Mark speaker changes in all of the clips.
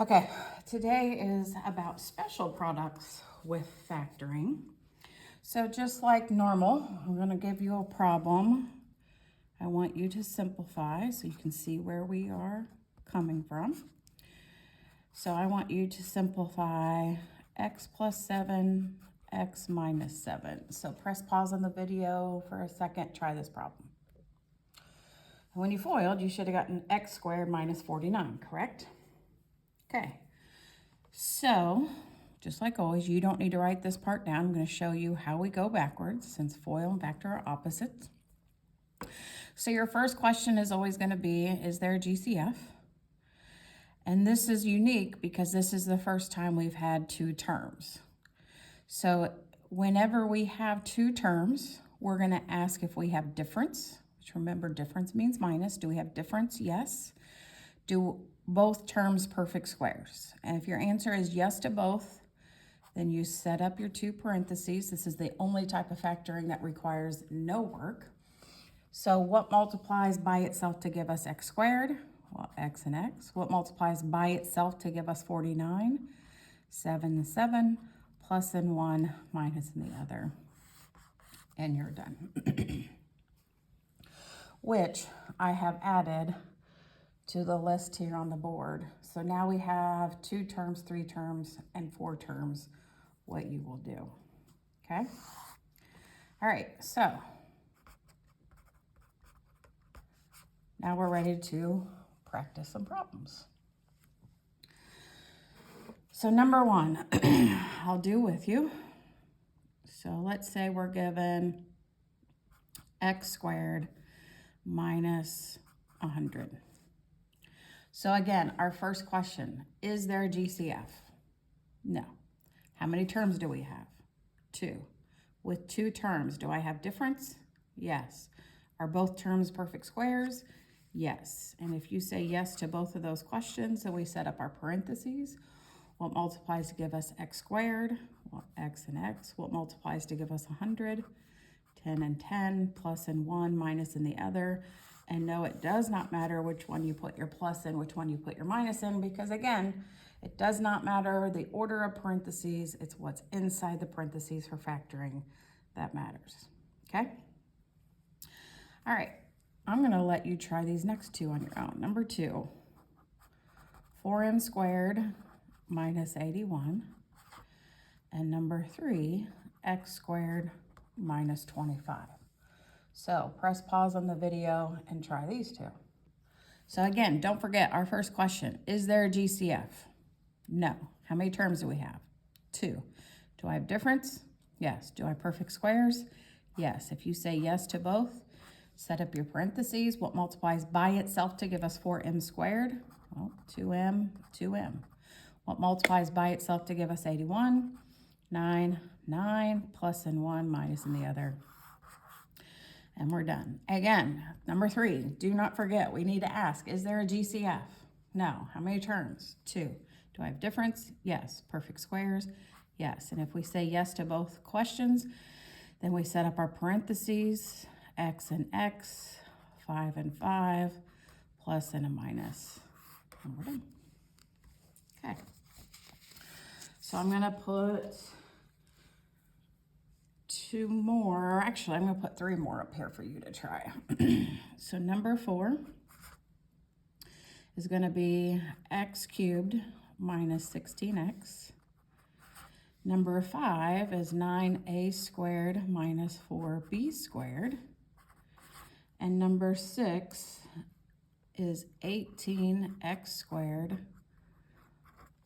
Speaker 1: Okay, today is about special products with factoring. So just like normal, I'm gonna give you a problem. I want you to simplify so you can see where we are coming from. So I want you to simplify x plus 7, x minus 7. So press pause on the video for a second, try this problem. When you FOILed, you should have gotten x squared minus 49, correct? Okay. So, just like always, you don't need to write this part down. I'm going to show you how we go backwards since FOIL and factor are opposites. So your first question is always going to be, is there a GCF? And this is unique because this is the first time we've had two terms. So whenever we have two terms, we're going to ask if we have difference, which remember difference means minus. Do we have difference? Yes. Do both terms perfect squares? And if your answer is yes to both, then you set up your two parentheses. This is the only type of factoring that requires no work. So what multiplies by itself to give us x squared? Well, x and x. What multiplies by itself to give us 49? 7 and 7, plus in one, minus in the other. And you're done. Which I have added to the list here on the board. So now we have 2 terms, 3 terms, and 4 terms, what you will do, okay? All right, so now we're ready to practice some problems. So number 1, I'll do with you. So let's say we're given x squared minus 100. So again, our first question, is there a GCF? No. How many terms do we have? 2. With 2 terms, do I have difference? Yes. Are both terms perfect squares? Yes. And if you say yes to both of those questions, then we set up our parentheses. What multiplies to give us x squared? Well, x and x. What multiplies to give us 100? 10 and 10, plus in one, minus in the other. And no, it does not matter which one you put your plus in, which one you put your minus in, because again, it does not matter the order of parentheses. It's what's inside the parentheses for factoring that matters, okay? All right, I'm gonna let you try these next two on your own. Number 2, 4m squared minus 81. And number 3, x squared minus 25. So press pause on the video and try these two. So again, don't forget our first question, is there a GCF? No. How many terms do we have? 2. Do I have difference? Yes. Do I have perfect squares? Yes. If you say yes to both, set up your parentheses. What multiplies by itself to give us 4m squared? Well, 2m, 2m. What multiplies by itself to give us 81? 9, 9, plus in one, minus in the other. And we're done. Again, number 3, do not forget, we need to ask, is there a GCF? No. How many terms? 2. Do I have difference? Yes. Perfect squares? Yes. And if we say yes to both questions, then we set up our parentheses, x and x, 5 and 5, plus and a minus. And we're done. Okay. So I'm gonna put 2 more, actually I'm gonna put 3 more up here for you to try. So number 4 is gonna be x cubed minus 16x. Number 5 is 9a squared minus 4b squared. And number 6 is 18x squared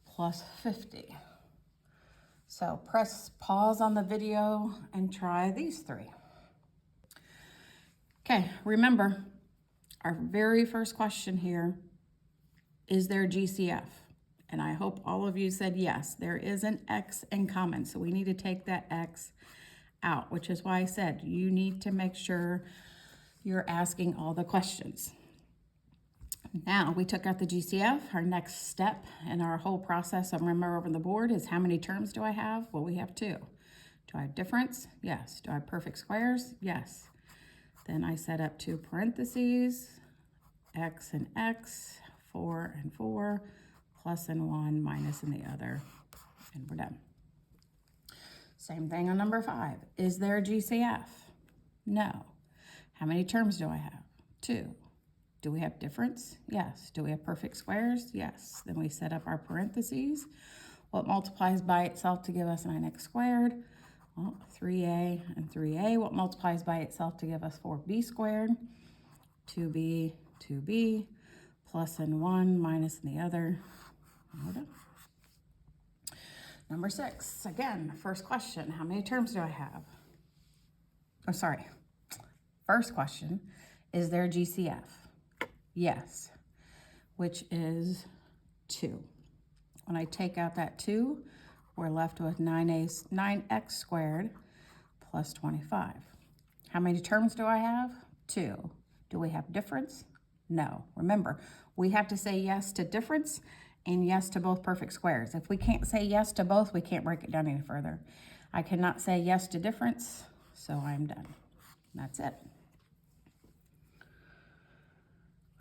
Speaker 1: plus 50. So press pause on the video and try these 3. Okay, remember, our very first question here, is there GCF? And I hope all of you said yes. There is an x in common, so we need to take that x out, which is why I said you need to make sure you're asking all the questions. Now we took out the GCF. Our next step in our whole process of remember over the board is how many terms do I have? Well, we have 2. Do I have difference? Yes. Do I have perfect squares? Yes. Then I set up 2 parentheses, x and x, 4 and 4, plus in one, minus in the other, and we're done. Same thing on number 5. Is there a GCF? No. How many terms do I have? 2. Do we have difference? Yes. Do we have perfect squares? Yes. Then we set up our parentheses. What multiplies by itself to give us 9x squared? Well, 3a and 3a. What multiplies by itself to give us 4b squared? 2b, 2b, plus in one, minus in the other. Number 6, again, first question, how many terms do I have? Oh, sorry. First question, is there a GCF? Yes, which is 2. When I take out that 2, we're left with 9x squared plus 25. How many terms do I have? 2. Do we have difference? No. Remember, we have to say yes to difference and yes to both perfect squares. If we can't say yes to both, we can't break it down any further. I cannot say yes to difference, so I'm done. That's it.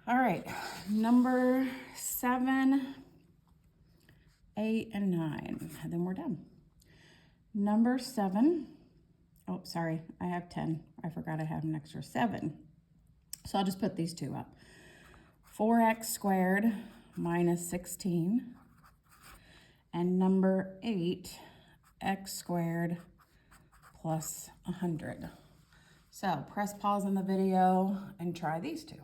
Speaker 1: All right, number 7, 8, and 9, and then we're done. Number 7, oh, sorry, I have 10. I forgot I have an extra 7. So I'll just put these two up. 4x squared minus 16. And number 8, x squared plus 100. So press pause on the video and try these two.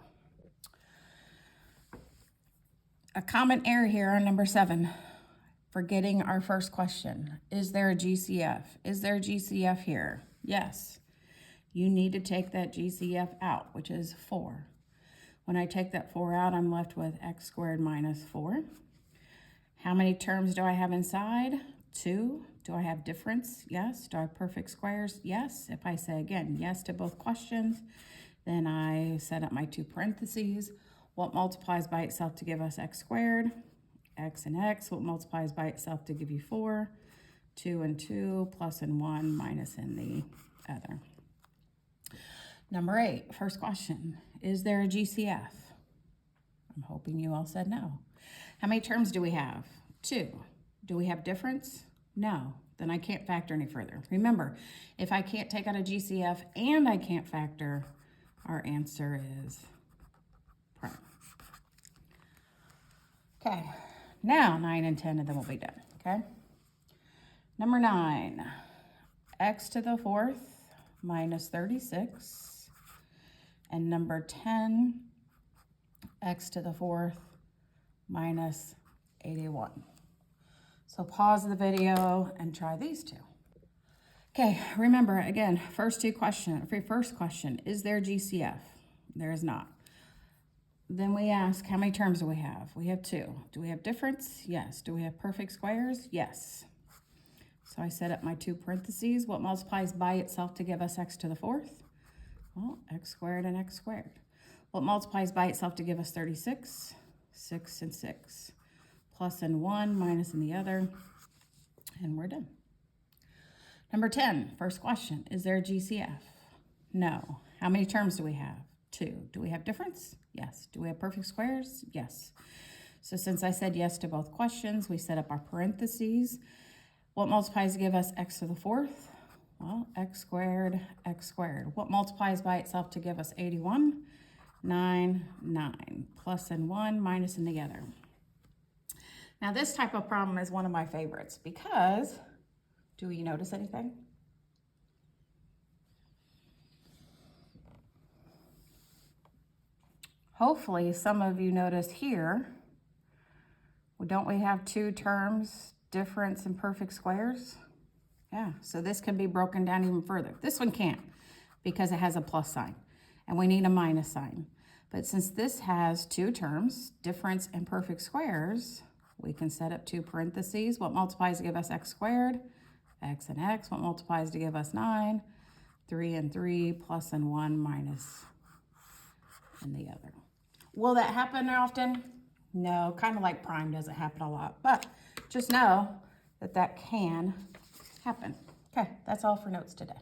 Speaker 1: A common error here on number 7, forgetting our first question. Is there a GCF? Is there a GCF here? Yes. You need to take that GCF out, which is 4. When I take that 4 out, I'm left with x squared minus 4. How many terms do I have inside? 2. Do I have difference? Yes. Do I have perfect squares? Yes. If I say again, yes to both questions, then I set up my 2 parentheses. What multiplies by itself to give us x squared? X and x. What multiplies by itself to give you 4? 2 and 2, plus in 1, minus in the other. Number 8, first question. Is there a GCF? I'm hoping you all said no. How many terms do we have? 2. Do we have difference? No. Then I can't factor any further. Remember, if I can't take out a GCF and I can't factor, our answer is prime. Okay, now 9 and 10, and then we'll be done, okay? Number 9, x to the 4th minus 36. And number 10, x to the 4th minus 81. So pause the video and try these two. Okay, remember, again, first question, is there GCF? There is not. Then we ask, how many terms do we have? We have 2. Do we have difference? Yes. Do we have perfect squares? Yes. So I set up my 2 parentheses. What multiplies by itself to give us x to the 4th? Well, x squared and x squared. What multiplies by itself to give us 36? 6 and 6. Plus in one, minus in the other, and we're done. Number 10, first question, is there a GCF? No. How many terms do we have? 2. Do we have difference? Yes. Do we have perfect squares? Yes. So since I said yes to both questions, we set up our parentheses. What multiplies to give us x to the 4th? Well, x squared, x squared. What multiplies by itself to give us 81? 9, 9. Plus in one, minus in the other. Now this type of problem is one of my favorites because, do you notice anything? Hopefully some of you notice here, don't we have 2 terms, difference and perfect squares? Yeah, so this can be broken down even further. This one can't because it has a plus sign and we need a minus sign. But since this has 2 terms, difference and perfect squares, we can set up 2 parentheses. What multiplies to give us x squared? X and x. What multiplies to give us 9? 3 and 3, plus and 1, minus in the other. Will that happen often? No, kind of like prime doesn't happen a lot, but just know that that can happen. Okay, that's all for notes today.